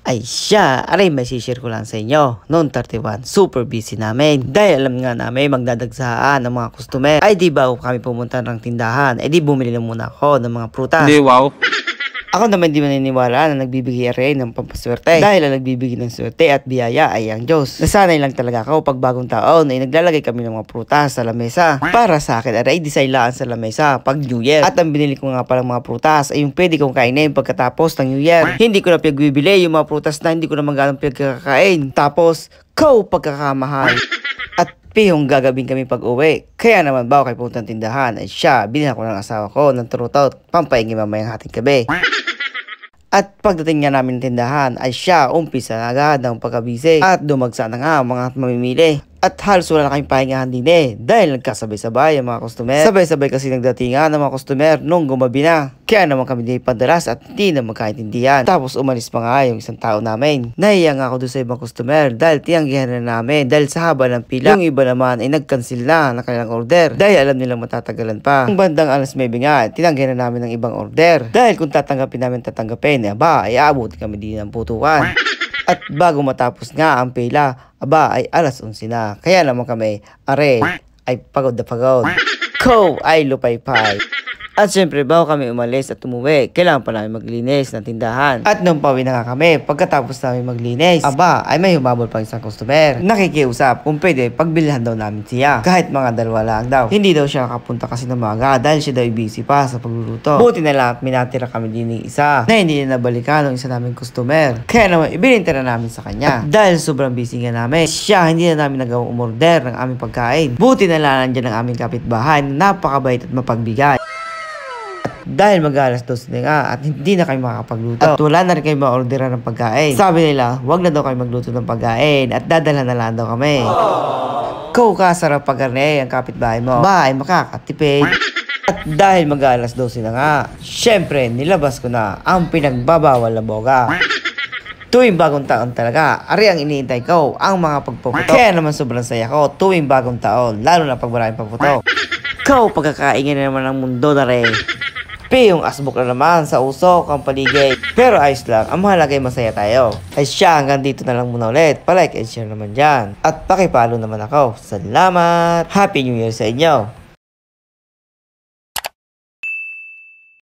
Ay siya, aray may share ko lang sa inyo. Noon 31, super busy namin. Dahil alam nga namin magdadagsaan ng mga customer. Ay di ba kami pumunta ng tindahan, ay di bumili na muna ako ng mga prutas. Hindi, wow. Ako naman di maniniwala na nagbibigay rin ng pampaswerte. Dahil ang nagbibigay ng swerte at biyaya ay ang Diyos. Nasanay lang talaga ako pag bagong taon ay naglalagay kami ng mga prutas sa lamesa. Para sa akin ay design laan sa lamesa pag New Year. At ang binili ko nga palang mga prutas ay yung pwede kong kainin pagkatapos ng New Year. Hindi ko na pinagbibili yung mga prutas na hindi ko na maganong pinagkakain. Tapos, pagkakamahal. At pihong gagabing kami pag uwi. Kaya naman bago kayo puntang tindahan ay siya, binila ko ng asawa ko ng turutot pampaingin mamayang hating gabi. At pagdating nga namin ng tindahan ay siya umpisa na agad ng pagkabisi at dumagsa na nga ang mga mamimili. At halos wala na kayong pahingahan din dahil nagkasabay-sabay ang mga customer. Sabay-sabay kasi nagdatingan ng mga customer nung gumabi na. Kaya naman kami din padalas at hindi na magkaintindihan. Tapos umalis pa nga yung isang tao namin. Nahiya nga ako doon sa ibang customer dahil tiyanggihan na namin dahil sa haba ng pila. Yung iba naman ay nag-cancel na ng kanilang order dahil alam nilang matatagalan pa. Ang bandang alas 9 nga, tinanggihan na namin ng ibang order. Dahil kung tatanggapin namin ay aabot kami din ng putukan. At bago matapos nga ang pila, ay alas 11 na. Kaya naman kami, ay pagod na pagod. Ay lupay-pay. At syempre, bago kami umalis at umuwi, kailangan pa namin maglinis ng tindahan. At nung pauwi na nga kami, pagkatapos namin maglinis, ay may humabol pang isang customer. Nakikiusap kung pwede pagbilhan daw namin siya. Kahit mga dalawa lang daw. Hindi daw siya nakapunta kasi ng maga dahil siya daw busy pa sa pagluluto. Buti na lang at minatira kami din ng isa na hindi na nabalikan ng isa naming customer. Kaya naman, ibininta na namin sa kanya. At dahil sobrang busy nga namin, siya hindi na namin nagawang umorder ng aming pagkain. Buti na lang nandiyan ang aming kapitbahay na napakabait at mapagbigay. Dahil mag-alas 12 na nga at hindi na kayo makakapagluto. At wala na rin kayo ma-orderan ng pagkain. Sabi nila, wag na daw kayo magluto ng pagkain at dadala na lang daw kami. Kasarap pag-arne ang kapitbahay mo. Ay makakatipid. At dahil mag-alas 12 na nga, syempre nilabas ko na ang pinagbabawal na boga. Tuwing bagong taon talaga, ari ang iniintay ko, ang mga pagpuputok. Kaya naman sobrang saya ko tuwing bagong taon, lalo na pag maraming pagputok. Pagkakaingin na naman ng mundo na rin. Yung asbok na naman sa usok ang paligid. Pero ayos lang, ang mahalaga ay masaya tayo. Ay siya, hanggang dito na lang muna ulit. Palike and share naman dyan. At pakipalo naman ako. Salamat! Happy New Year sa inyo!